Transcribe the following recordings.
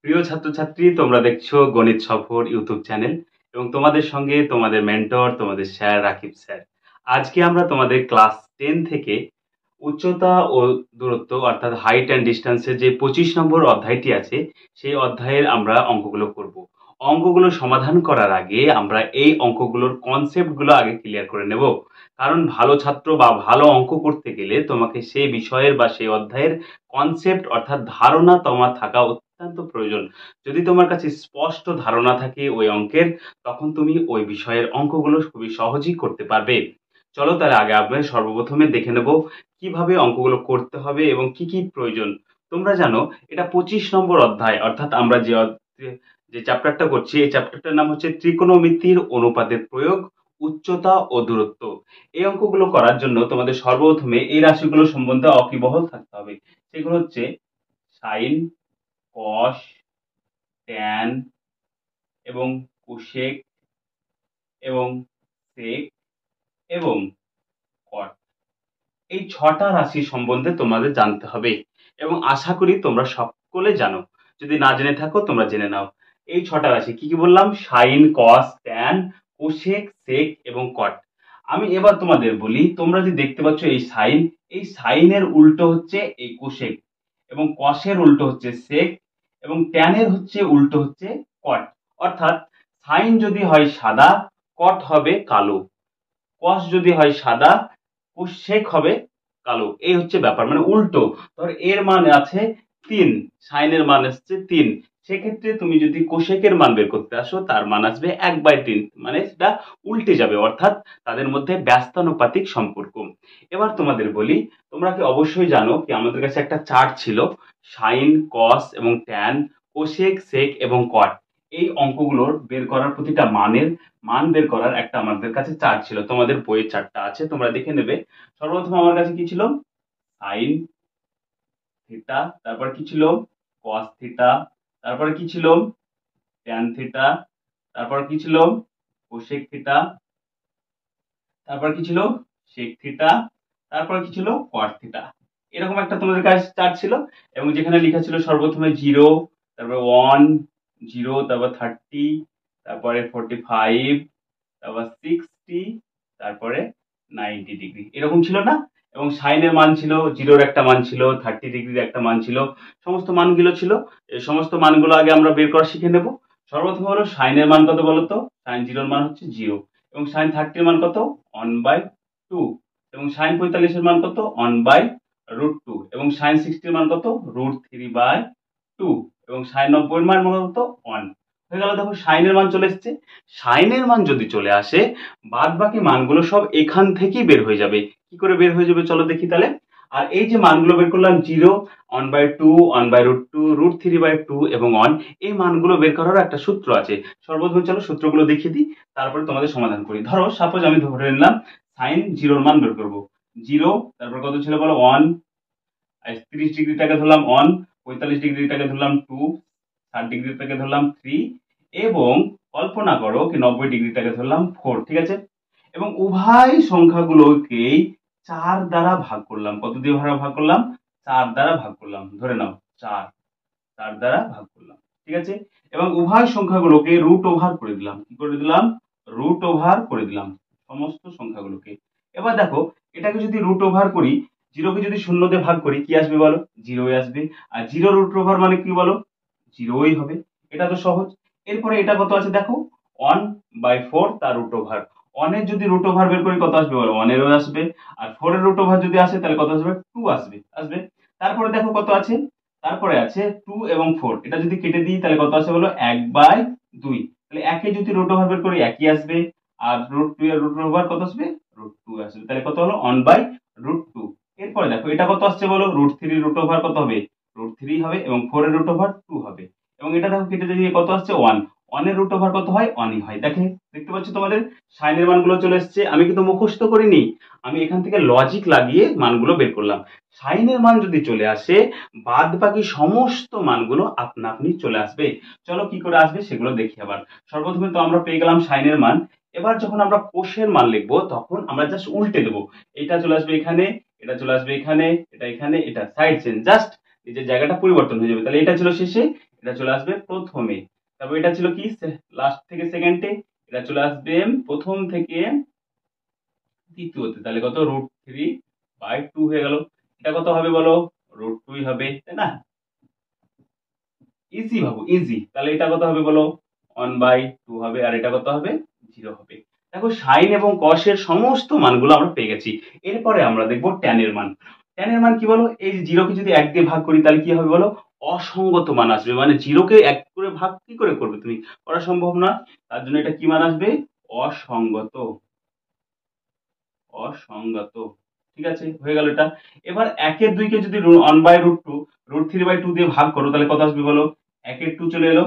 প্রিয় ছাত্রছাত্রী, তোমরা দেখছো গণিত সফর ইউটিউব চ্যানেল এবং তোমাদের সঙ্গে তোমাদের মেন্টর, তোমাদের স্যার রাকিব স্যার। আজকে আমরা তোমাদের ক্লাস 10 থেকে উচ্চতা ও দূরত্ব অর্থাৎ হাইট অ্যান্ড ডিস্টেন্সের যে 25 নম্বর অধ্যায়টি আছে, সেই অধ্যায়ের আমরা অঙ্কগুলো করব। অঙ্কগুলো সমাধান করার আগে আমরা এই অঙ্কগুলোর কনসেপ্টগুলো আগে ক্লিয়ার করে নেব। কারণ ভালো ছাত্র বা ভালো অঙ্ক করতে গেলে তোমাকে সেই বিষয়ের বা সেই অধ্যায়ের কনসেপ্ট অর্থাৎ ধারণা তোমার থাকা অত্যন্ত প্রয়োজন। যদি তোমার কাছে স্পষ্ট ধারণা থাকে ওই অঙ্কের, তখন তুমি ওই বিষয়ের অঙ্কগুলো খুবই সহজেই করতে পারবে। চলো তাহলে আগে আমরা সর্বপ্রথমে দেখে নেব কিভাবে অঙ্কগুলো করতে হবে এবং কি কি প্রয়োজন। তোমরা জানো এটা 25 নম্বর অধ্যায়, অর্থাৎ আমরা যে চ্যাপ্টারটা করছি এই চ্যাপ্টারটার নাম হচ্ছে ত্রিকোণমিতির অনুপাতের প্রয়োগ, উচ্চতা ও দূরত্ব। এই অঙ্কগুলো করার জন্য তোমাদের সর্বপ্রথমে এই রাশিগুলো সম্বন্ধে অকিবহল থাকতে হবে। সেগুলো হচ্ছে সাইন, কস, ট্যান এবং কোসেক এবং সেক এবং কট। এই 6টা রাশি সম্বন্ধে তোমাদের জানতে হবে এবং আশা করি তোমরা সকলে জানো। যদি না জেনে থাকো তোমরা জেনে নাও। এই 6টা রাশি কি কি বললাম? সাইন, কস, ট্যান, কোসেক, সেক এবং কট। আমি এবার তোমাদের বলি, তোমরা যে দেখতে পাচ্ছ এই সাইনের উল্টো হচ্ছে এই কোসেক এবং কসের উল্টো হচ্ছে সেক এবং ট্যানের হচ্ছে উল্টো হচ্ছে কট। অর্থাৎ সাইন যদি হয় সাদা, কট হবে কালো। কস যদি হয় সাদা, কোসেক হবে কালো। এই হচ্ছে ব্যাপার, মানে উল্টো। ধর এর মান আছে 3, সাইনের মান আসছে 3, সেক্ষেত্রে তুমি যদি কোসেকের মান বের করতে আসো তার মান আসবে 1/3, মানে সেটা উল্টে যাবে, অর্থাৎ তাদের মধ্যে ব্যস্তানুপাতিক সম্পর্ক। এবার তোমাদের বলি, তোমরা কি অবশ্যই জানো কি আমাদের কাছে একটা চার্ট ছিল, সাইন, কস এবং ট্যান, কোসেক, সেক এবং কট। এই অঙ্কগুলোর বের করার প্রতিটা মান বের করার একটা আমাদের কাছে চার্ট ছিল। তোমাদের বইয়ের চার্টটা আছে, তোমরা দেখে নেবে। সর্বপ্রথম আমার কাছে কি ছিল? সাইন থিটা, তারপর কি ছিল? কস থিটা, তারপরে কি ছিল? ট্যান থিটা, তারপর কি ছিল? কোসেক থিটা, তারপর কি ছিল? সেক থিটা, তারপর কি ছিল? কট থিটা। এরকম একটা তোমাদের কাছে চার্ট ছিল এবং যেখানে লেখা ছিল সর্বপ্রথমে 0, তারপরে 1, 0, তারপর 30, তারপরে 45, তারপর 60, তারপরে 90 ডিগ্রি, এরকম ছিল না? এবং সাইনের মান ছিল, জিরোর একটা মান ছিল, 30 ডিগ্রির একটা মান ছিল, সমস্ত মানগুলো ছিল। এই সমস্ত মানগুলো আগে আমরা বের করা শিখে নেব। সর্বপ্রথম হলো সাইনের মান কত বলতো? সাইন জিরোর মান হচ্ছে 0 এবং সাইন 30 এর মান কত? 1/2 এবং সাইন 45 এর মান কত? 1/√2 এবং সাইন 60 এর মান কত? √3/2 এবং সাইন 90 এর মান কত? 1 হয়ে গেল। দেখো সাইনের মান চলে এসেছে। সাইনের মান যদি চলে আসে, বাদ বাকি মানগুলো সব এখান থেকেই বের হয়ে যাবে। কি করে বের হয়ে যাবে চলো দেখি তাহলে। আর এই যে মানগুলো বের করলাম 0, 1/2, 1/√2, √3/2 এবং 1, এই মানগুলো বের করার একটা সূত্র আছে। সর্বপ্রথম চলো সূত্রগুলো দেখিয়ে দিই, তারপরে তোমাদের সমাধান করি। ধরো সাপোজ আমি ধরে নিলাম সাইন জিরোর মান বের করবো। 0, তারপর কত ছিল বলো? 1, 30 ডিগ্রিটাকে ধরলাম 1, 45 ডিগ্রিটাকে ধরলাম 2, 60 ডিগ্রিটাকে ধরলাম 3 এবং কল্পনা করো কি 90 ডিগ্রিটাকে ধরলাম 4। ঠিক আছে? এবং উভয় সংখ্যাগুলোকেই 4 দ্বারা ভাগ করলাম। কত দিয়ে ভাগ করলাম? 4 দ্বারা ভাগ করলাম। ধরে নাও 4 দ্বারা ভাগ করলাম। ঠিক আছে? এবং উভয় সংখ্যাগুলোকে রুট ওভার করে দিলাম। কি করে দিলাম? রুট ওভার করে দিলাম সমস্ত সংখ্যাগুলোকে। এবার দেখো এটাকে যদি রুট ওভার করি, জিরোকে যদি 0 দিয়ে ভাগ করি কি আসবে বলো? 0 আসবে। আর 0 রুট ওভার মানে কি বলো? 0ই হবে। এটা তো সহজ। এরপরে এটা কত আছে দেখো? 1/4 তার রুট ওভার। 1 এর যদি রুট ওভার বের করি কত আসবে বলো? 1 এরও আসবে। আর 4 এর রুট ওভার যদি আসে তাহলে কত আসবে? 2 আসবে। তারপরে দেখো কত আছে? তারপরে আছে 2 এবং 4, এটা যদি কেটে দিই তাহলে কত আসে বলো? 1/2। তাহলে 1 এ যদি রুট ওভার বের করি 1ই আসবে। আর √2 এর রুট ওভার কত আসবে? √2 আসবে। তাহলে কত হলো? 1/√2। এরপরে দেখো এটা কত আসছে বলো? √3 রুট ওভার কত হবে? √3 হবে এবং 4 এর রুট ওভার 2 হবে। এবং এটা দেখো কেটে দিয়ে কত আসছে? 1। 1 এর রুট ওভার কত হয়? 1ই হয়। দেখতে পাচ্ছ তোমাদের সাইনের মানগুলো চলে এসেছে। আমি কিন্তু মুখস্থ করিনি, আমি এখান থেকে লজিক লাগিয়ে মানগুলো বের করলাম। সাইনের মান যদি চলে আসে, বাদ বাকি সমস্ত মানগুলো আপনা আপনি চলে আসবে। চলো কি করে আসবে সেগুলো দেখি আবার। সর্বপ্রথমে তো আমরা পেয়ে গেলাম সাইনের মান। এবার যখন আমরা কোষের মান লিখবো তখন আমরা জাস্ট উল্টে দেবো। এটা চলে আসবে এখানে, এটা চলে আসবে এখানে, এটা এখানে, এটা সাইড চেঞ্জ, জাস্ট এই যে জায়গাটা পরিবর্তন হয়ে যাবে। তাহলে এটা ছিল শেষে, এটা চলে আসবে প্রথমে। তারপর এটা ছিল কি লাস্ট থেকে সেকেন্ডে, এটা চলে আসবে প্রথম থেকে তৃতীয়তে। তাহলে কত √3/2 হয়ে গেল। এটা কত হবে বলো? √2 হবে, তাই না? ইজি ভাবো, ইজি। তাহলে এটা কত হবে বলো? 1/2 হবে। আর এটা কত হবে? 0 হবে। দেখো সাইন এবং কসের সমস্ত মানগুলো আমরা পেয়ে গেছি। এরপরে আমরা দেখবো ট্যান এর মান। ট্যান এর মান কি বলো? এই 0 কে যদি 1 দিয়ে ভাগ করি তাহলে কি হবে বলো? অসঙ্গত মান আসবে। মানে 0 কে 1 করে ভাগ কি করে করবে তুমি? করা সম্ভব না। তার জন্য এটা কি মান আসবে? অসঙ্গত। অসঙ্গত। ঠিক আছে, হয়ে গেল এটা। এবার 1 এর 2 কে যদি 1/√2 √3/2 দিয়ে ভাগ করো তাহলে কত আসবে বলো? 1 এর 2 চলে এলো,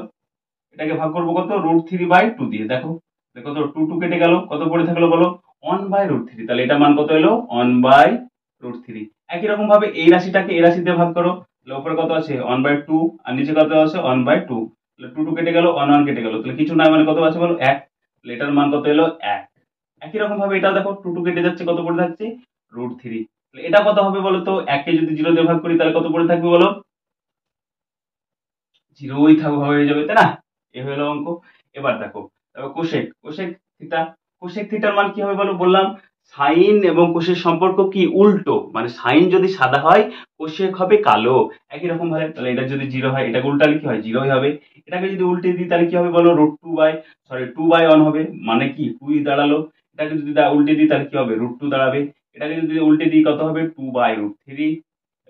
এটাকে ভাগ করবো কত? √3/2 দিয়ে। দেখো কত, 2 কেটে গেল, কত পড়ে থাকলো বলো? 1/√3। তাহলে এটা মান কত এলো? 1/√3। একই রকম ভাবে এই রাশিটাকে এই রাশি দিয়ে ভাগ করো, তাহলে উপরে কত আছে? 1/2, আর নিচে কত আছে? 1/2। তাহলে 2 কেটে গেল, 1 কেটে গেল, তাহলে কিছু নাই, মানে কত আছে বলো? 1। তাহলে এটার মান কত এলো? 1। একই রকম ভাবে এটাও দেখো, 2 কেটে যাচ্ছে, কত পড়ে থাকছে? √3। তাহলে এটা কত হবে বলো তো? 1 কে যদি 0 দিয়ে ভাগ করি তাহলে কত পড়ে থাকবে বলো? 0ই থাকবে, হয়ে যাবে, তাই না? এ হলো অঙ্ক। এবার দেখো, তারপর কোশেক, কোশেক থিটা। কোশেক থিটার মান কি হবে বলো? বললাম সাইন এবং কোশের সম্পর্ক কি উল্টো, মানে সাইন যদি সাদা হয় কোশেক হবে কালো। একই রকম ভাবে তাহলে এটা যদি 0 হয় এটাকে উল্টালে কি হয়? 0ই হবে। এটাকে যদি উল্টে দিই তাহলে কি হবে বলো? √2/1 হবে, মানে কি 2ই দাঁড়ালো। এটাকে যদি উল্টে দিই তাহলে কি হবে? √2 দাঁড়াবে। এটাকে যদি উল্টে দিই কত হবে? 2/√3।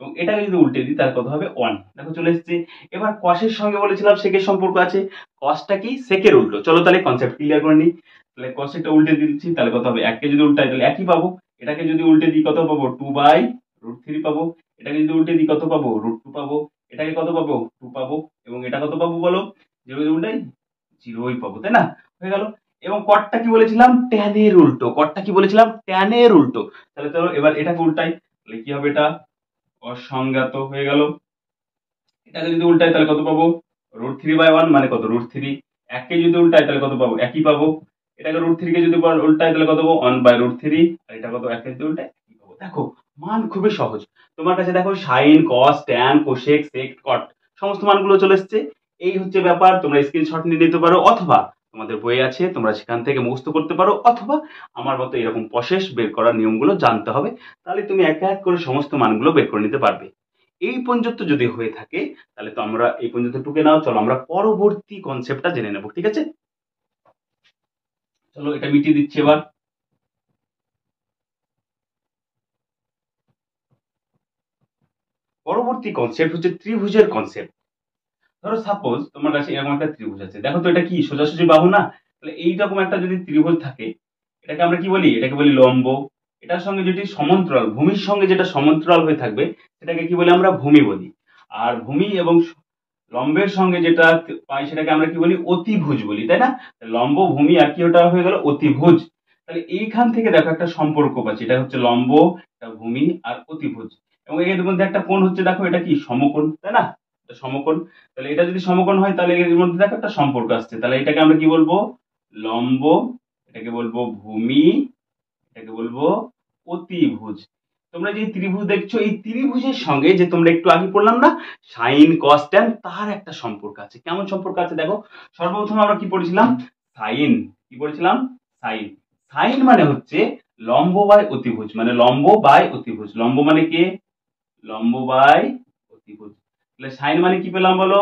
এবং এটাকে যদি উল্টে দিই তাহলে কত হবে? 1। দেখো চলে এসেছে। এবার কসের সঙ্গে বলেছিলাম সেকের সম্পর্ক আছে। কসটা কি? সেকের উল্টো। চলো তাহলে কনসেপ্ট ক্লিয়ার করে নিই। তাহলে কসেকটা উল্টে দিচ্ছি, তাহলে কত হবে? 1 কে যদি উল্টাই তাহলে একই পাবো। এটাকে যদি উল্টে দিই কত পাবো? 2/√3 পাবো। এটাকে যদি উল্টে দিই কত পাবো? √2 পাবো। এটাকে কত পাবো? 2 পাবো। এবং এটা কত পাবো বলো? 0 যদি উল্টাই 0ই পাবো, তাই না? হয়ে গেল। এবং কটটা কি বলেছিলাম? ট্যানের উল্টো। কটটা কি বলেছিলাম? ট্যানের উল্টো। তাহলে চলো এবার এটাকে উল্টাই, তাহলে কি হবে? এটা অসংজ্ঞাত হয়ে গেল। এটাকে যদি উল্টাই তাহলে কত পাবো? √3/1 মানে কত? √3। 1 কে যদি উল্টাই তাহলে কত পাবো? একই পাবো। এটাকে √3 কে যদি উল্টাই তাহলে কত পাবো? 1/√3। আর এটা কত? 1 কে যদি উল্টাই একই পাবো। দেখো মান খুবই সহজ। তোমার কাছে দেখো সাইন, কস, ট্যান, কোসেক, সেক, কট সমস্ত মানগুলো চলে এসেছে। এই হচ্ছে ব্যাপার। তোমরা স্ক্রিনশট নিয়ে নিতে পারো, অথবা তোমাদের বই আছে তোমরা সেখান থেকে মুখস্থ করতে পারো, অথবা আমার মতো এরকম প্রসেস বের করার নিয়মগুলো জানতে হবে। তাহলে তুমি এক এক করে সমস্ত মানগুলো বের করে নিতে পারবে। এই পর্যন্ত যদি হয়ে থাকে তাহলে তো আমরা এই পর্যন্ত টুকে নাও। চলো আমরা পরবর্তী কনসেপ্টটা জেনে নেব, ঠিক আছে? চলো এটা মিটিয়ে দিচ্ছি এবার। পরবর্তী কনসেপ্ট হচ্ছে ত্রিভুজের কনসেপ্ট। ধরো সাপোজ তোমার কাছে এরকম একটা ত্রিভুজ আছে। দেখো তো এটা কি সোজাসুজি বাহু না? তাহলে এইরকম একটা যদি ত্রিভুজ থাকে, এটাকে আমরা কি বলি? এটাকে বলি লম্ব। এটার সঙ্গে যেটি সমান্তরাল, ভূমির সঙ্গে যেটা সমান্তরাল হয়ে থাকবে সেটাকে কি বলি? আমরা ভূমি বলি। আর ভূমি এবং লম্বের সঙ্গে যেটা পাই সেটাকে আমরা কি বলি? অতিভুজ বলি, তাই না? লম্ব, ভূমি আর কি ওটা হয়ে গেল? অতিভুজ। তাহলে এইখান থেকে দেখো একটা সম্পর্ক পাচ্ছি, এটা হচ্ছে লম্ব, এটা ভূমি আর অতিভুজ। এবং এর মধ্যে একটা কোণ হচ্ছে, দেখো এটা কি? সমকোণ, তাই না? এটা সমকোণ। তাহলে এটা যদি সমকোণ হয় তাহলে এর মধ্যে দেখো একটা সম্পর্ক আসছে। তাহলে এটাকে আমরা কি বলবো? লম্ব। এটাকে বলবো ভূমি। এটাকে বলবো অতিভুজ। তোমরা যে ত্রিভুজ দেখছো এই ত্রিভুজের সঙ্গে যে তোমরা একটু আগে পড়লাম না সাইন কস ট্যান, তার একটা সম্পর্ক আছে। কেমন সম্পর্ক আছে দেখো। সর্বপ্রথম আমরা কি পড়েছিলাম? সাইন। কি পড়েছিলাম? সাইন। সাইন মানে হচ্ছে লম্ব বাই অতিভুজ, মানে লম্ব বাই অতিভুজ। লম্ব মানে কি? লম্ব বাই অতিভুজ। তাহলে সাইন মানে কি পেলাম বলো?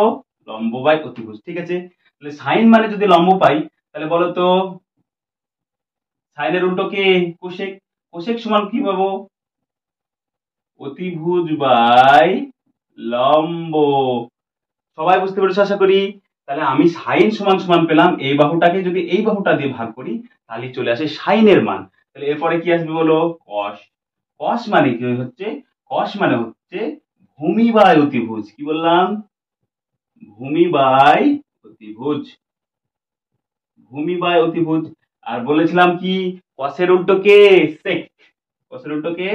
লম্ব বাই অতিভুজ, ঠিক আছে? তাহলে সাইন মানে যদি লম্ব পাই তাহলে বলো তো সাইনের উল্টো কে? কোসেক। কোসেক সমান কি পাবো? অতিভুজ বাই লম্ব। সবাই বুঝতে পেরেছো আশা করি। তাহলে আমি সাইন সমান সমান পেলাম, এই বাহুটাকে যদি এই বাহুটা দিয়ে ভাগ করি তাহলে চলে আসে সাইনের মান। তাহলে এরপরে কি আসবে বলো? কস। কস মানে কি হচ্ছে? কস মানে হচ্ছে ভূমি বাই অতিভুজ। কি বললাম? ভূমি বাই অতিভুজ। ভূমি বাই অতিভুজ। আর বলেছিলাম কি? কসের উল্টো কে? সেক। কসের উল্টো কে?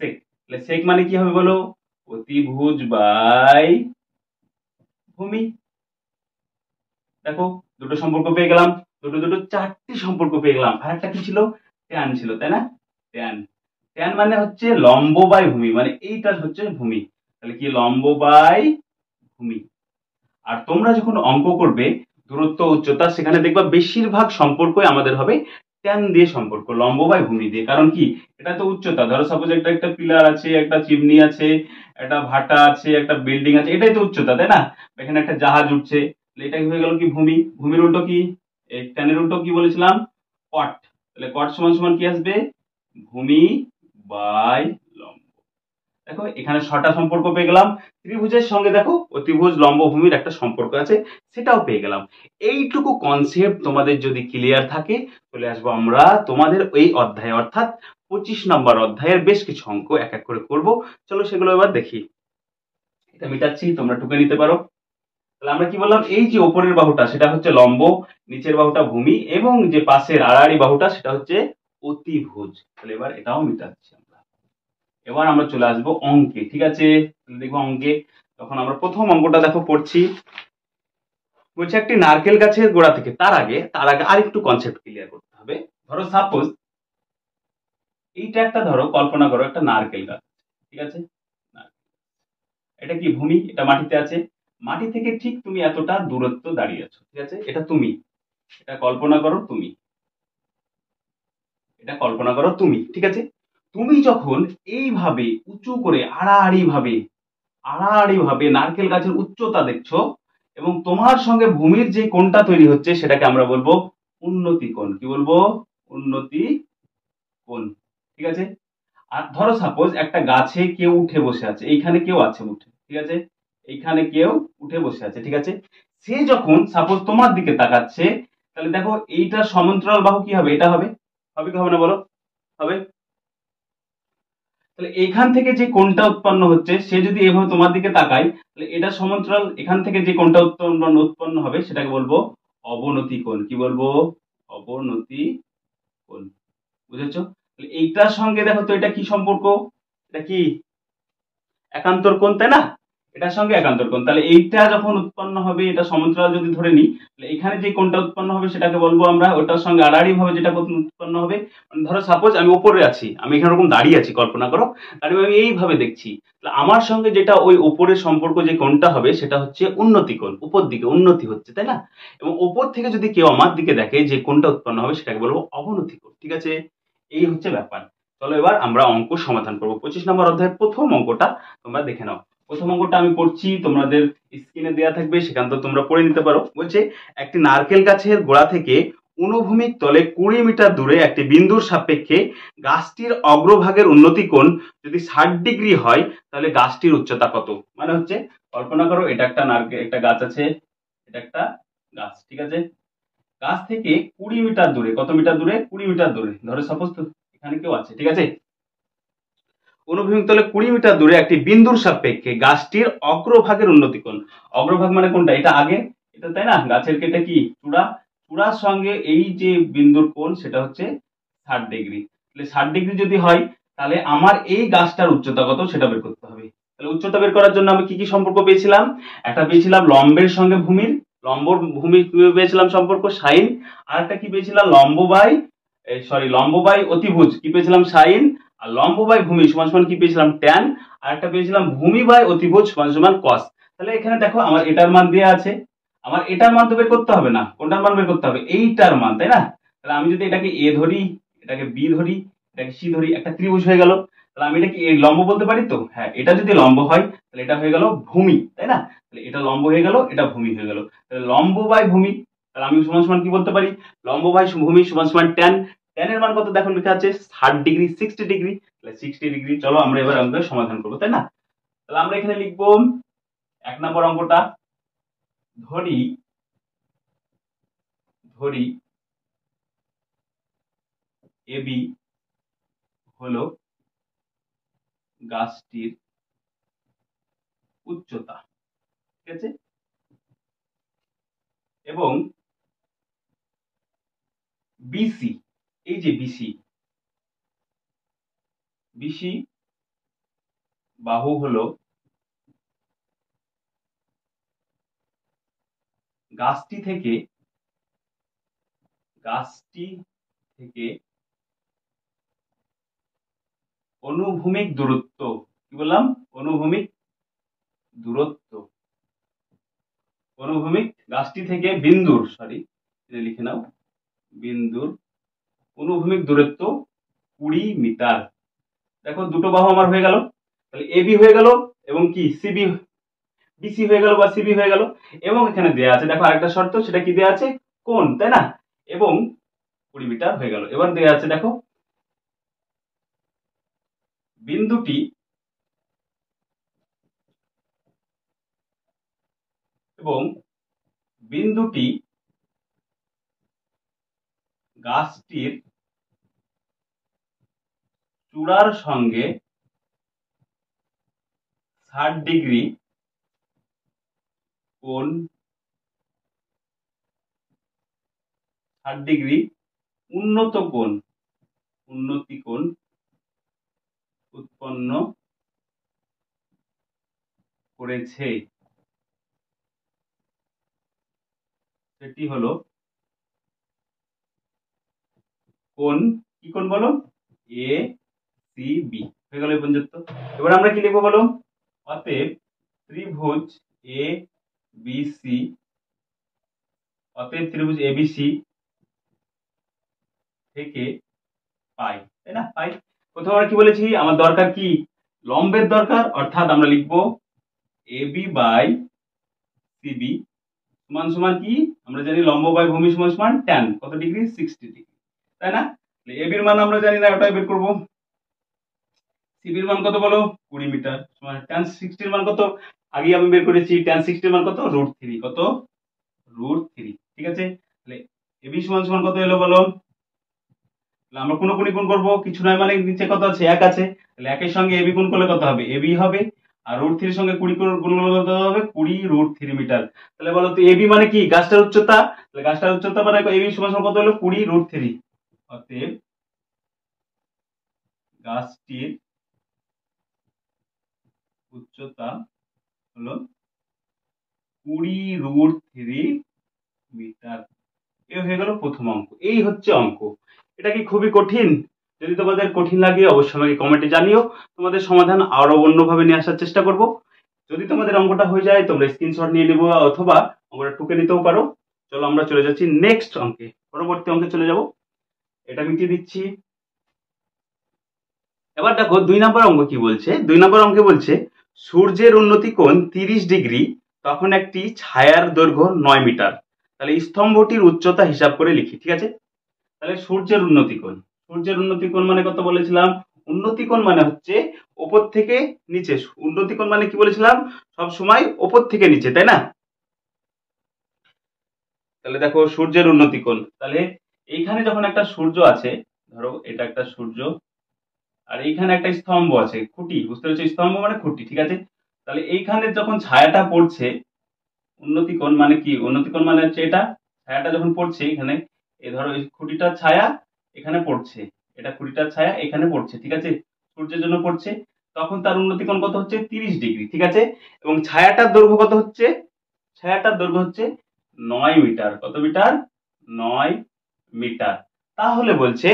সেক। তাহলে সেক মানে কি হবে বলো? অতিভুজ বাই ভূমি। দেখো দুটো সম্পর্ক পেয়ে গেলাম। দুটো দুটো চারটি সম্পর্ক পেয়ে গেলাম। আর একটা কি ছিল? ট্যান ছিল, তাই না? ট্যান। ট্যান মানে হচ্ছে লম্ব বাই ভূমি, মানে এইটা হচ্ছে ভূমি। তাহলে কি? লম্ব বাই ভূমি। আর তোমরা যখন অঙ্ক করবে দূরত্ব উচ্চতা, সেখানে দেখবা বেশিরভাগ সম্পর্কই আমাদের হবে ট্যান দিয়ে সম্পর্ক, লম্ব বাই ভূমি দিয়ে। কারণ কি, এটা তো উচ্চতা, ধরো সাপোজ একটা একটা পিলার আছে, একটা চিমনি আছে, একটা ভাটা আছে, একটা বিল্ডিং আছে, এটাই তো উচ্চতা, তাই না? এখানে একটা জাহাজ উঠছে, তাহলে এটা হয়ে গেল কি ভূমি। ভূমির উল্টো কি, এই ট্যানের উল্টো কি বলেছিলাম, কট। তাহলে কট সমান সমান কি আসবে, ভূমি বাই লম্ব। দেখো এখানে ছটা সম্পর্ক পেয়ে গেলাম। ত্রিভুজের সঙ্গে দেখো অতিভুজ লম্ব ভূমির একটা সম্পর্ক আছে, সেটাও পেয়ে গেলাম। এইটুকু কনসেপ্ট তোমাদের যদি ক্লিয়ার থাকে, চলে আসবো আমরা তোমাদের এই অধ্যায়ে, অর্থাৎ 25 নম্বর অধ্যায়ের বেশ কিছু অঙ্ক এক এক করে করব। চলো সেগুলো এবার দেখি। এটা মিটাচ্ছি, তোমরা টুকে নিতে পারো। তাহলে আমরা কি বললাম, এই যে ওপরের বাহুটা সেটা হচ্ছে লম্ব, নিচের বাহুটা ভূমি, এবং যে পাশের আড়াআড়ি বাহুটা সেটা হচ্ছে অতিভুজ। তাহলে এবার এটাও মিটাচ্ছি আমরা। এবার আমরা চলে আসবো অঙ্কে, ঠিক আছে? দেখবো অঙ্কে, তখন আমরা প্রথম অঙ্কটা দেখো পড়ছি। বলছে একটি নারকেল গাছের গোড়া থেকে, তার আগে আরেকটু কনসেপ্ট ক্লিয়ার করতে হবে। ধরো সাপোজ এইটা একটা, ধরো কল্পনা করো একটা নারকেল গাছ, ঠিক আছে? এটা কি ভূমি, এটা মাটিতে আছে। মাটি থেকে ঠিক তুমি এতটা দূরত্ব দাঁড়িয়ে আছো, ঠিক আছে? এটা তুমি, এটা কল্পনা করো তুমি, এটা কল্পনা করো তুমি, ঠিক আছে? তুমি যখন এইভাবে উঁচু করে আড়াআড়ি ভাবে নারকেল গাছের উচ্চতা দেখছো, এবং তোমার সঙ্গে ভূমির যে কোণটা তৈরি হচ্ছে সেটাকে আমরা বলবো উন্নতি কোণ। কি বলবো, উন্নতি কোণ, ঠিক আছে? আর ধরো সাপোজ একটা গাছে কেউ উঠে বসে আছে, এইখানে কেউ আছে উঠে, ঠিক আছে? এইখানে কেউ উঠে বসে আছে, ঠিক আছে? সে যখন সাপোজ তোমার দিকে তাকাচ্ছে, তাহলে দেখো এইটার সমান্তরাল বাহু কি হবে, এটা হবে, হবে কি হবে না বলো, হবে। তাহলে এখান থেকে যে কোণটা উৎপন্ন হচ্ছে, সে যদি এভাবে তোমার দিকে তাকায়, তাহলে এটা সমান্তরাল, এখান থেকে যে কোণটা উৎপন্ন হবে সেটাকে বলবো অবনতি কোণ। কি বলবো, অবনতি কোণ। বুঝেছো? তাহলে এইটার সঙ্গে দেখো তো এটা কি সম্পর্ক, এটা কি একান্তর কোণ, তাই না? এটার সঙ্গে একান্তর কোণ। তাহলে এইটা যখন উৎপন্ন হবে, এটা সমান্তরাল যদি ধরে নিই, তাহলে এখানে যে কোণটা উৎপন্ন হবে সেটাকে বলবো আমরা, ওটার সঙ্গে আড়াআড়ি ভাবে যেটা কোণ উৎপন্ন হবে, মানে ধরো সাপোজ আমি উপরে আছি, আমি এখানে এরকম দাঁড়িয়ে আছি, কল্পনা করো, দাঁড়িয়ে আমি এইভাবে দেখছি, তাহলে আমার সঙ্গে যেটা ওই উপরের সম্পর্ক যে কোণটা হবে সেটা হচ্ছে উন্নতি কোণ, উপর দিকে উন্নতি হচ্ছে, তাই না? এবং উপর থেকে যদি কেউ আমার দিকে দেখে, যে কোণটা উৎপন্ন হবে সেটাকে বলবো অবনতি কোণ, ঠিক আছে? এই হচ্ছে ব্যাপার। চলো এবার আমরা অঙ্ক সমাধান করবো। 25 নম্বর অধ্যায়ের প্রথম অঙ্কটা তোমরা দেখে নাও। প্রথম অঙ্কটা আমি পড়ছি, তোমাদের স্ক্রিনে দেওয়া থাকবে, সেখান থেকে তোমরা পড়ে নিতে পারো। বলছে একটি নারকেল গাছের গোড়া থেকে অনুভূমিক তলে 20 মিটার দূরে একটি বিন্দুর সাপেক্ষে গাছটির অগ্রভাগের উন্নতি কোণ যদি 60 ডিগ্রি হয়, তাহলে গাছটির উচ্চতা কত? মানে হচ্ছে, কল্পনা করো এটা একটা নারকেল, একটা গাছ আছে, এটা একটা গাছ, ঠিক আছে? গাছ থেকে 20 মিটার দূরে, কত মিটার দূরে, 20 মিটার দূরে, ধরো সাপোজ তো এখানে কেউ আছে, ঠিক আছে? অনুভূমিক তলে 20 মিটার দূরে একটি বিন্দুর সাপেক্ষে গাছটির অগ্রভাগের উন্নতি কোণ। অগ্রভাগ মানে কোনটা, এটা আগে, এটা তাই না? গাছের কেটে কি চূড়া, চূড়ার সঙ্গে এই যে বিন্দুর কোণ সেটা হচ্ছে 60 ডিগ্রি। তাহলে 60 ডিগ্রি যদি হয়, তাহলে আমার এই গাছটার উচ্চতা কত সেটা বের করতে হবে। তাহলে উচ্চতা বের করার জন্য আমি কি কি সম্পর্ক পেয়েছিলাম, একটা পেয়েছিলাম লম্বের সঙ্গে ভূমির, লম্ব ভূমি পেয়েছিলাম সম্পর্ক সাইন, আর একটা কি পেয়েছিলাম লম্ব বাই অতিভুজ কি পেয়েছিলাম সাইন, আর লম্ব বাই ভূমি সমান সমান কি পেয়েছিলাম ট্যান, আর একটা পেয়েছিলাম ভূমি বাই অতিভুজ সমান সমান কস। তাহলে এখানে দেখো আমার এটার মান দেওয়া আছে, আমার এটার মান তো বের করতে হবে না, কোনটার মান বের করতে হবে, এইটার মান, তাই না? তাহলে আমি যদি এটাকে এ ধরি, এটাকে বি ধরি, এটাকে সি ধরি, একটা ত্রিভুজ হয়ে গেল। তাহলে আমি এটাকে লম্ব বলতে পারি তো, হ্যাঁ, এটা যদি লম্ব হয় তাহলে এটা হয়ে গেল ভূমি, তাই না? তাহলে এটা লম্ব হয়ে গেল, এটা ভূমি হয়ে গেল। তাহলে লম্ব বাই ভূমি, তাহলে আমি সমান সমান কি বলতে পারি, লম্ব বাই ভূমি সমান সমান ট্যান। ট্যান এর মান কত দেখো লেখা আছে 60 ডিগ্রি, 60 ডিগ্রি, তাহলে 60 ডিগ্রি। চলো আমরা এবার অঙ্কের সমাধান করবো, তাই না? তাহলে আমরা এখানে লিখবো 1 নম্বর অঙ্কটা। ধরি ধরি এবি হলো গাছটির উচ্চতা, ঠিক আছে? এবং বিসি, এই যে বিসি, বিসি বাহু হলো গাছটি থেকে গাছটি থেকে অনুভূমিক দূরত্ব, কি বললাম, অনুভূমিক দূরত্ব অনুভূমিক গাছটি থেকে বিন্দুর লিখে নাও, বিন্দুর অনুভূমিক দূরত্ব 20 মিটার। দেখো দুটো বাহু আমার হয়ে গেল, তাহলে এবি হয়ে গেল এবং কি সিবি বিসি হয়ে গেল বা সিবি হয়ে গেল। এবং এখানে দেয়া আছে, দেখো আরেকটা শর্ত, সেটা কি দেয়া আছে, কোণ, তাই না? এবং 20 মিটার হয়ে গেল। এবার দেয়া আছে দেখো বিন্দুটি এবং বিন্দুটি গাছটির চূড়ার সঙ্গে 60 ডিগ্রি কোণ 60 ডিগ্রি উন্নতি কোণ উৎপন্ন করেছে। সেটি হলো কোণ, কি কোণ বলো, এ সি বি হয়ে গেল এই পর্যন্ত। এবার আমরা কি লিখবো বলো, অতএব ত্রিভুজ এ বি সি, অতএব ত্রিভুজ এবিসি থেকে পাই, তাই না? পাই। প্রথমে আমরা কি বলেছি, আমার দরকার কি, লম্বের দরকার, অর্থাৎ আমরা লিখবো এবি বাই সিবি সমান সমান কি, আমরা জানি লম্ব বাই ভূমি সমান সমান ট্যান কত ডিগ্রি, 60 ডিগ্রি, তাই না? এবির মান আমরা জানি না, ওটাই বের করবো। সিবির মান কত বলো, 20 মিটার, সমান ট্যান 60 এর মান কত, আগে আমি বের করেছি, ট্যান 60 এর মান কত, √3, কত, √3, ঠিক আছে? তাহলে এবি সমান সমান কত এলো বলো, আমরা কোন কোণে গুণ করবো, কিছু নয়, মানে নিচে কত আছে, 1 আছে, তাহলে 1 এর সঙ্গে এবি গুণ করলে কত হবে, এবি হবে, আর √3 এর সঙ্গে 20 গুণ করলে কত হবে, 20 √3 মিটার। তাহলে বলো তো এবি মানে কি, গাছটার উচ্চতা, তাহলে গাছটার উচ্চতা মানে এবি সমান সমান কত হলো, 20 √3। অতএব গাছটির উচ্চতা হলো 20 √3 মিটার। এ হয়ে গেল প্রথম অঙ্ক। এই হচ্ছে অঙ্ক। এটা কি খুবই কঠিন? যদি তোমাদের কঠিন লাগে অবশ্যই আমাকে কমেন্টে জানিও, তোমাদের সমাধান আরো অন্যভাবে নিয়ে আসার চেষ্টা করব। যদি তোমাদের অঙ্কটা হয়ে যায় তোমরা স্ক্রিনশট নিয়ে নেবো, অথবা অঙ্কটা টুকে নিতেও পারো। চলো আমরা চলে যাচ্ছি নেক্সট অঙ্কে, পরবর্তী অঙ্কে চলে যাব। এটা মিটিয়ে দিচ্ছি। এবার দেখো 2 নম্বর অঙ্ক কি বলছে। 2 নম্বর অঙ্কে বলছে সূর্যের উন্নতি কোণ 30 ডিগ্রি, তখন একটি ছায়ার দৈর্ঘ্য 9 মিটার। তাহলে স্তম্ভটির উচ্চতা হিসাব করে লিখি, ঠিক আছে? তাহলে সূর্যের উন্নতি কোণ, সূর্যের উন্নতি কোণ মানে কত বলেছিলাম, উন্নতি কোণ মানে হচ্ছে ওপর থেকে নিচে, উন্নতি কোণ মানে কি বলেছিলাম, সব সময় ওপর থেকে নিচে, তাই না? তাহলে দেখো সূর্যের উন্নতি কোণ, তাহলে এইখানে যখন একটা সূর্য আছে, ধরো এটা একটা সূর্য, আর এইখানে একটা স্তম্ভ আছে, খুঁটি, বুঝতে পারছো, স্তম্ভ মানে খুঁটি, ঠিক আছে? তাহলে এইখানে যখন ছায়াটা পড়ছে, উন্নতি কোণ মানে কি, উন্নতি কোণ মানে হচ্ছে এটা, ছায়াটা যখন পড়ছে এখানে, এই ধরো এই খুঁটিটার ছায়া এখানে পড়ছে, এটা খুঁটিটার ছায়া এখানে পড়ছে, ঠিক আছে, সূর্যের জন্য পড়ছে, তখন তার উন্নতি কোণ কত হচ্ছে, 30 ডিগ্রি, ঠিক আছে? এবং ছায়াটার দৈর্ঘ্য কত হচ্ছে, ছায়াটার দৈর্ঘ্য হচ্ছে 9 মিটার, কত মিটার, 9 মিটার। তাহলে বলছে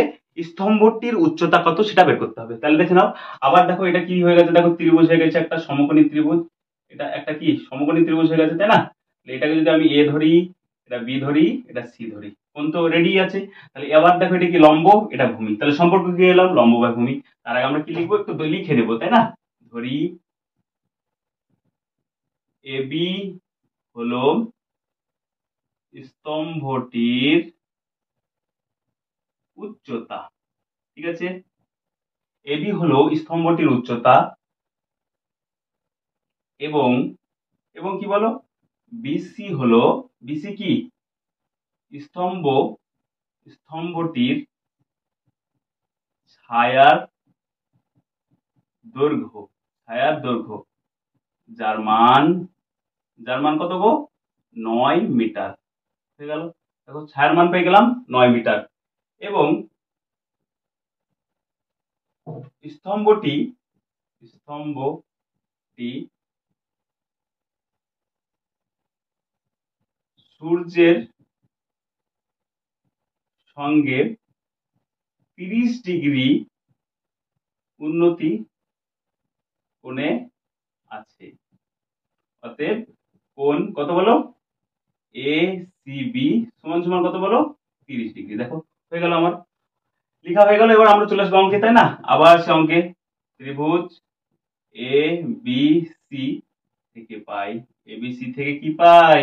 স্তম্ভটির উচ্চতা কত সেটা বের করতে হবে। তাহলে দেখে নাও, আবার দেখো এটা কি হয়ে গেছে, দেখো ত্রিভুজ হয়ে গেছে, একটা সমকোণী ত্রিভুজ, এটা একটা কি সমকোণী ত্রিভুজ হয়ে গেছে, তাই না? এটাকে যদি আমি এ ধরি, এটা বি ধরি, এটা সি ধরি, কোণ তো রেডি আছে। তাহলে এবার দেখো এটা কি লম্ব, এটা ভূমি, তাহলে সম্পর্ক কি এলাম, লম্ব বাই ভূমি। তার আগে আমরা কি লিখবো, একটু লিখে নেবো, তাই না? ধরি এবি হলো স্তম্ভটির উচ্চতা, ঠিক আছে? এবি হলো স্তম্ভটির উচ্চতা, এবং এবং কি বলো, বিসি হলো, বিসি কি, স্তম্ভ স্তম্ভটির ছায়ার দৈর্ঘ্য, ছায়ার দৈর্ঘ্য, যার মান, যার মান কত গো, 9 মিটার হয়ে গেল। দেখো ছায়ার মান পেয়ে গেলাম 9 মিটার। এবং স্তম্ভটি স্তম্ভটি সূর্যের সঙ্গে 30 ডিগ্রি উন্নতি কোণে আছে। অতএব কোণ কত বলো, এ সি বি সমান সমান কত বলো 30 ডিগ্রি। দেখো হয়ে গেল, আমার লেখা হয়ে গেল। এবার আমরা চলে আসবো অঙ্কে, তাই না? আবার সে অঙ্কে ত্রিভুজ এ বি সি থেকে পাই, এবিসি থেকে কি পাই,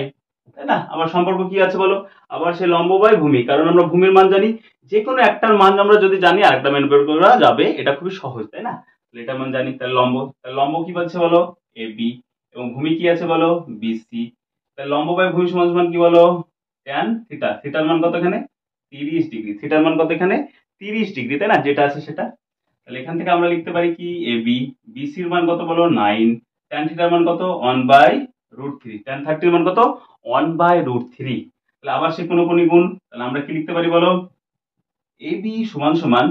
তাই না? আবার সম্পর্ক কি আছে বলো? আবার সে লম্ব বাই ভূমি, কারণ আমরা ভূমির মান জানি। যে কোনো একটার মান আমরা যদি জানি আরেকটা মান বের করা যাবে, এটা খুবই সহজ, তাই না? তাহলে এটার মান জানি, তাহলে লম্ব, তাহলে লম্ব কি পাচ্ছে বলো? A B. এবং ভূমি কি আছে বলো? বিসি। তাহলে লম্ব বাই ভূমি সমান সমান কি বলো? Tan theta. থিটার মান কত এখানে? 30 ডিগ্রি। থিটার মান কত এখানে? 30 ডিগ্রি, তাই না? যেটা আছে সেটা। তাহলে এখান থেকে আমরা লিখতে পারি কি এ বি। বিসির মান কত বলো? 9। ট্যান থিটার মান কত? 1/√3। ট্যান 30 মান কত? 1/√3। তাহলে আবার সে কোনো কোনি গুণ, তাহলে আমরা কি লিখতে পারি বলো? এ বি সমান সমান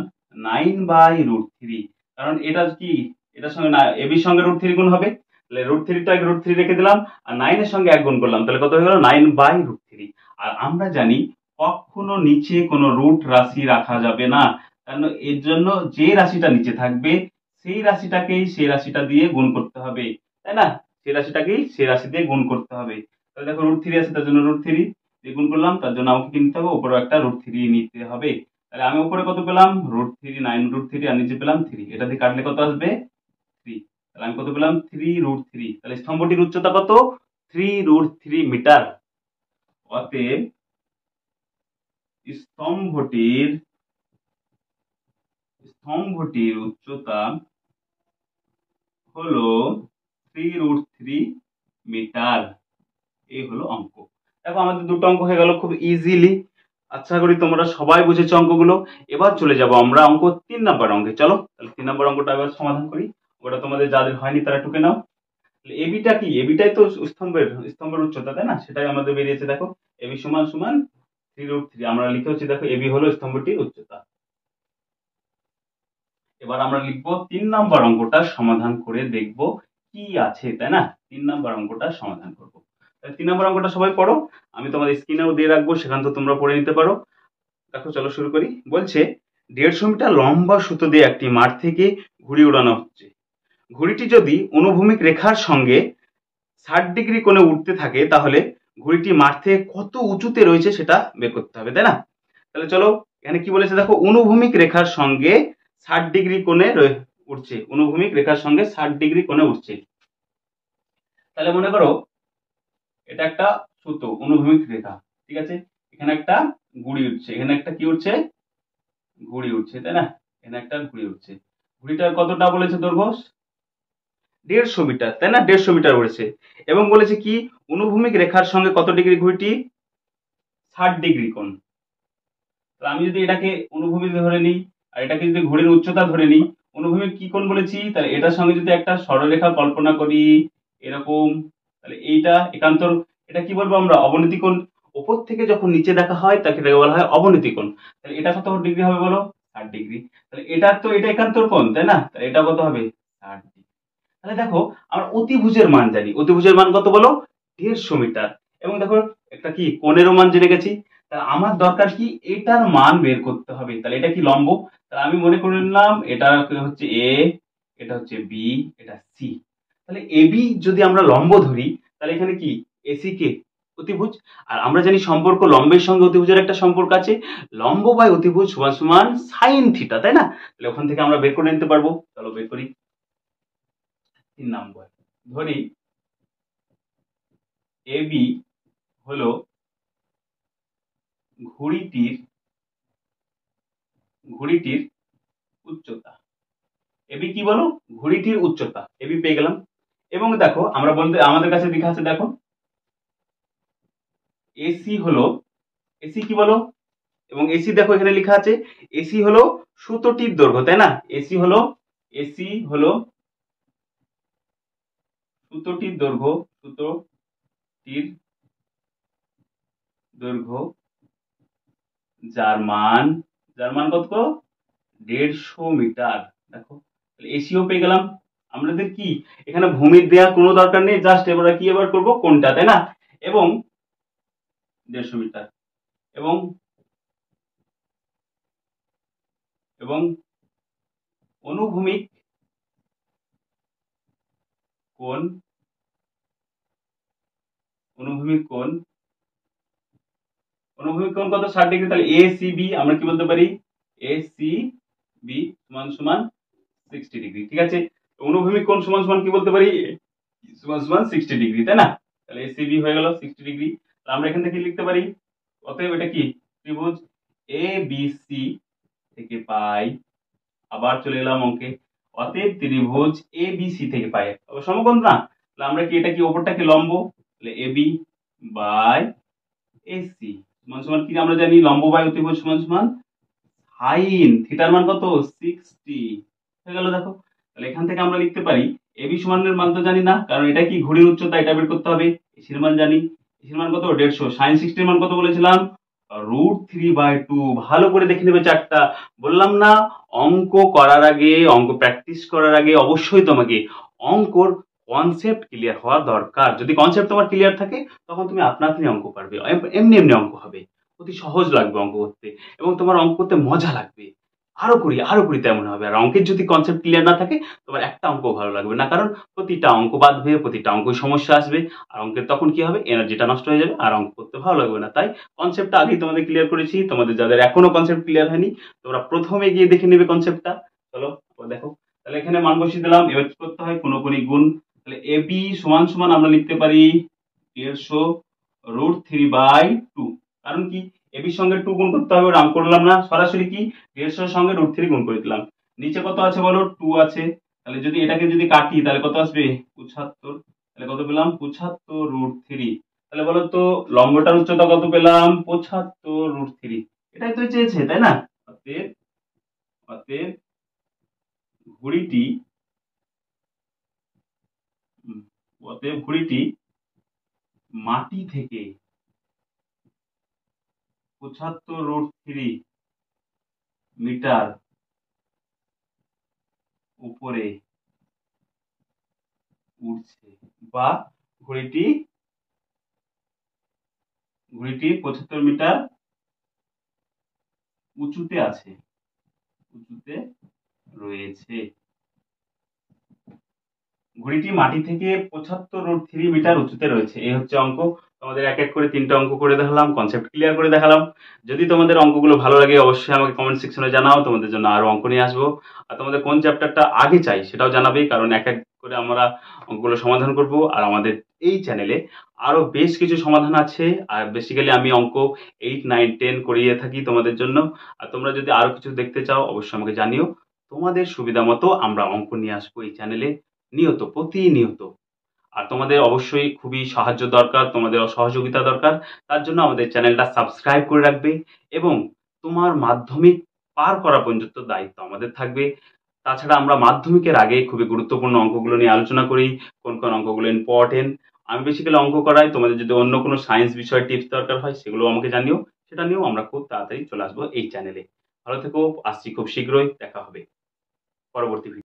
9/√3। কারণ এটা কি, এটার সঙ্গে না, এ বির সঙ্গে √3 গুণ হবে, তাহলে √3টা √3 রেখে দিলাম, আর 9 এর সঙ্গে 1 গুণ করলাম, তাহলে কত হয়ে গেল? 9/√3। আর আমরা জানি কখনো নিচে কোনো রুট রাশি রাখা যাবে না, কারণ এর জন্য যে রাশিটা নিচে থাকবে সেই রাশিটাকেই সেই রাশিটা দিয়ে গুণ করতে হবে, তাই না? সেই রাশিটাকেই সেই রাশি দিয়ে গুণ করতে হবে। তাহলে দেখো √3 আছে, তার জন্য √3 দিয়ে গুণ করলাম, তার জন্য আমাকে কি নিতে হবে? উপরেও একটা √3 নিতে হবে। তাহলে আমি উপরে কত পেলাম? √3, 9√3, আর নিচে পেলাম 3। এটা দিয়ে কাটলে কত আসবে? 3। তাহলে আমি কত পেলাম? 3√3। তাহলে স্তম্ভটির উচ্চতা কত? 3√3 মিটার। অতএব স্তম্ভটির স্তম্ভটির উচ্চতা হলো 3√3 মিটার। এই হলো অঙ্ক। দেখো আমাদের দুটো অঙ্ক হয়ে গেল খুব ইজিলি। আশা করি তোমরা সবাই বুঝেছো অঙ্কগুলো। এবার চলে যাব আমরা অঙ্ক 3 নাম্বার অঙ্কে। চলো তাহলে 3 নাম্বার অঙ্কটা এবার সমাধান করি। ওটা তোমাদের যাদের হয়নি তারা টুকে নাও। এবিটা কি? এবিটাই তো স্তম্ভের উচ্চতা, তাই না? সেটাই আমাদের বেরিয়েছে। দেখো এবি সমান সমান 3√3 আমরা লিখে হচ্ছে, দেখো এবি হলো স্তম্ভটির উচ্চতা। এবার আমরা লিখবো 3 নাম্বার অঙ্কটা সমাধান করে দেখব কি আছে, তাই না? 3 নাম্বার অঙ্কটা সমাধান করব। 3 নাম্বার অঙ্কটা সবাই পড়ো, আমি তোমাদের স্ক্রিনেও দিয়ে রাখবো, সেখান থেকে তোমরা পড়ে নিতে পারো। দেখো চলো শুরু করি। বলছে 150 মিটার লম্বা সুতো দিয়ে একটি মাঠ থেকে ঘুড়ি উড়ানো হচ্ছে। ঘুড়িটি যদি অনুভূমিক রেখার সঙ্গে 60 ডিগ্রি কোণে উঠতে থাকে, তাহলে ঘুড়িটি মাঠ থেকে কত উঁচুতে রয়েছে সেটা বের করতে হবে, তাই না? তাহলে চলো, এখানে কি বলেছে দেখো, অনুভূমিক রেখার সঙ্গে 60 ডিগ্রি কোণে উঠছে। অনুভূমিক রেখার সঙ্গে 60 ডিগ্রি কোণে উঠছে। তাহলে মনে করো এটা একটা সুতো, অনুভূমিক রেখা, ঠিক আছে? এখানে একটা ঘুড়ি উঠছে, এখানে একটা কি উঠছে? ঘুড়ি উঠছে, তাই না? এখানে একটা ঘুড়ি উঠছে। ঘুড়িটার কতটা বলেছে দৈর্ঘ্য? 150 মিটার, তাই না? 150 মিটার উড়েছে। এবং বলেছে কি অনুভূমিক রেখার সঙ্গে কত ডিগ্রি ঘুড়িটি? 60 ডিগ্রি কোণ। তাহলে আমি যদি এটাকে অনুভূমিক ধরে নিই, আর এটাকে যদি ঘুড়ির উচ্চতা ধরে নিই, অনুভূমিক কি কোণ বলেছি? তাহলে এটার সঙ্গে যদি একটা সরলরেখা কল্পনা করি এরকম, তাহলে এইটা একান্তর, এটা কি বলবো আমরা? অবনতি কোণ। উপর থেকে যখন নিচে দেখা হয় তাকে বলা হয় অবনতি কোণ। তাহলে এটা কত ডিগ্রি হবে বলো? 60 ডিগ্রি। তাহলে এটা তো এটা একান্তর কোণ, তাই না? তাহলে এটা কত হবে? 60 ডিগ্রি। তাহলে দেখো আমরা অতিভুজের মান জানি। অতিভুজের মান কত বলো? 150 মিটার। এবং দেখো একটা কি কোণেরও মান জেনে গেছি। তাহলে আমার দরকার কি এটার মান বের করতে হবে। তাহলে এটা কি লম্ব, তাহলে আমি মনে করে নিলাম এটা হচ্ছে এ, এটা হচ্ছে বি, এটা সি। তাহলে এবি যদি আমরা লম্ব ধরি, তাহলে এখানে কি এসি কে অতিভুজ। আর আমরা জানি সম্পর্ক লম্বের সঙ্গে অতিভুজের একটা সম্পর্ক আছে, লম্ব বাই অতিভুজ সমান সমান সাইন থিটা, তাই না? তাহলে ওখান থেকে আমরা বের করে নিতে পারবো। চলো বের করি। 3 নম্বর ধরি এবি হলো ঘুড়িটির ঘুড়িটির উচ্চতা। এবি কি বলো? ঘুড়িটির উচ্চতা। এবি পেয়ে গেলাম। এবং দেখো আমরা বলতে আমাদের কাছে লেখা আছে, দেখো এসি হলো, এসি কি বলো? এবং এসি দেখো এখানে লেখা আছে, এসি হলো সুতোটির দৈর্ঘ্য, তাই না? এসি হলো সুতোটির দৈর্ঘ্য, সুতোটির দৈর্ঘ্য যার মান কত? 150 মিটার। দেখো তাহলে এসিও পেয়ে গেলাম। আমাদের কি এখানে ভূমির দেওয়া কোনো দরকার নেই, জাস্ট এবার কি এবার করবো কোনটা, তাই না? এবং 150 মিটার এবং এবং অনুভূমিক কোণ অনুভূমিক কোণ অনুভূমিক কোণ কত 60 ডিগ্রি, তাহলে এ সি বি আমরা কি বলতে পারি, এ সি বি সমান সমান 60 ডিগ্রি। ঠিক আছে, অনুভূমিক কোণ সমান সমান কি বলতে পারি, সমান সমান 60 ডিগ্রি, তাই না? তাহলে এ সি বি হয়ে গেল 60 ডিগ্রি। আমরা এখান থেকে লিখতে পারি, অতএব এটা কি ত্রিভুজ এ বি সি থেকে পাই, আবার চলে এলাম অঙ্কে, অতএব ত্রিভুজ এ বি সি থেকে পাই সমকোণ না, তাহলে আমরা কি এটা কি ওপরটা কি লম্ব, তাহলে এ বি বাই এসি সমান সমান কি আমরা জানি, লম্ব বাই অতিভুজ সমান সমান সাইন থিটার মান কত 60 হয়ে গেল। দেখো, তাহলে এখান থেকে আমরা লিখতে পারি এবি সমানের মান তো জানি না, কারণ এটা কি ঘড়ির উচ্চতা, এটা বের করতে হবে। এসির মান জানি, এসির মান কত 150, সাইন 60 এর মান কত বলেছিলাম, √3/2। ভালো করে দেখে নেবে চারটা, বললাম না অঙ্ক করার আগে, অঙ্ক প্র্যাকটিস করার আগে অবশ্যই তোমাকে অঙ্কর কনসেপ্ট ক্লিয়ার হওয়া দরকার। যদি কনসেপ্ট তোমার ক্লিয়ার থাকে তখন তুমি আপনা আপনি অঙ্ক পারবে, এমনি এমনি অঙ্ক হবে, অতি সহজ লাগবে অঙ্ক করতে, এবং তোমার অঙ্ক করতে মজা লাগবে, আরো করি তেমন হবে। আর অঙ্কের যদি কনসেপ্ট ক্লিয়ার না থাকে তোমার একটা অঙ্ক ভালো লাগবে না, কারণ প্রতিটা অঙ্ক বাঁধবে, প্রতিটা অঙ্ক সমস্যা আসবে, আর অঙ্কের তখন কি হবে, এনার্জিটা নষ্ট হয়ে যাবে, আর অঙ্ক করতে ভালো লাগবে না। তাই কনসেপ্টটা আগেই তোমাদের ক্লিয়ার করেছি, তোমাদের যাদের এখনো কনসেপ্ট ক্লিয়ার হয়নি তোমরা প্রথমে গিয়ে দেখে নেবে কনসেপ্টটা। চলো দেখো, তাহলে এখানে মান বসিয়ে দিলাম, এবার কি করতে হয়, কোনকোনি গুণ, তাহলে এ বি সমান সমান আমরা লিখতে পারি 150 √3/2, কারণ কি এবির সঙ্গে 2 গুণ করতে হবে, রাম করলাম না, সরাসরি কি 150 সঙ্গে √3 গুণ করে দিলাম। নিচে কত আছে বলো, 2 আছে, তাহলে যদি এটাকে যদি কাটি তাহলে কত আসবে 75, তাহলে কত পেলাম 75 √3। তাহলে বলো তো লম্বটার উচ্চতা কত পেলাম, 75 √3, এটাই তো চেয়েছে, তাই না? অতএব অতএব ঘুড়িটি অতএব ঘুড়িটি মাটি থেকে 75 √3 মিটার উপরে উঠছে, বা ঘুড়িটি 75 মিটার উঁচুতে আছে, উঁচুতে রয়েছে। ঘুড়িটি মাটি থেকে 75 √3 মিটার উঁচুতে রয়েছে, এই হচ্ছে অঙ্ক। তোমাদের এক এক করে 3টে অঙ্ক করে দেখালাম, কনসেপ্ট ক্লিয়ার করে দেখালাম। যদি তোমাদের অঙ্কগুলো ভালো লাগে অবশ্যই আমাকে কমেন্ট সেকশনে জানাও, তোমাদের জন্য আরো অঙ্ক নিয়ে আসবো। আর তোমাদের কোন চ্যাপ্টারটা আগে চাই সেটাও জানাবে, কারণ এক এক করে আমরা অঙ্কগুলো সমাধান করব। আর আমাদের এই চ্যানেলে আরো বেশ কিছু সমাধান আছে, আর বেসিক্যালি আমি অঙ্ক 8, 9, 10 করিয়ে থাকি তোমাদের জন্য। আর তোমরা যদি আরো কিছু দেখতে চাও অবশ্যই আমাকে জানিও, তোমাদের সুবিধা মতো আমরা অঙ্ক নিয়ে আসবো এই চ্যানেলে নিয়ত, প্রতিনিয়ত। আর তোমাদের অবশ্যই খুবই সাহায্য দরকার, তোমাদের সহযোগিতা দরকার। তার জন্য আমাদের চ্যানেলটা সাবস্ক্রাইব করে রাখবে, এবং তোমার মাধ্যমিক পার করা পর্যন্ত দায়িত্ব আমাদের থাকবে। তাছাড়া আমরা মাধ্যমিকের আগে খুবই গুরুত্বপূর্ণ অঙ্কগুলো নিয়ে আলোচনা করি, কোন কোন অঙ্কগুলো ইম্পর্টেন্ট। আমি বেসিক্যালি অঙ্ক করাই, তোমাদের যদি অন্য কোনো সায়েন্স বিষয়ে টিপস দরকার হয় সেগুলো আমাকে জানিও, সেটা নিয়েও আমরা খুব তাড়াতাড়ি চলে আসবো এই চ্যানেলে। ভালো থেকো, আসছি খুব শীঘ্রই, দেখা হবে পরবর্তী ভিডিও।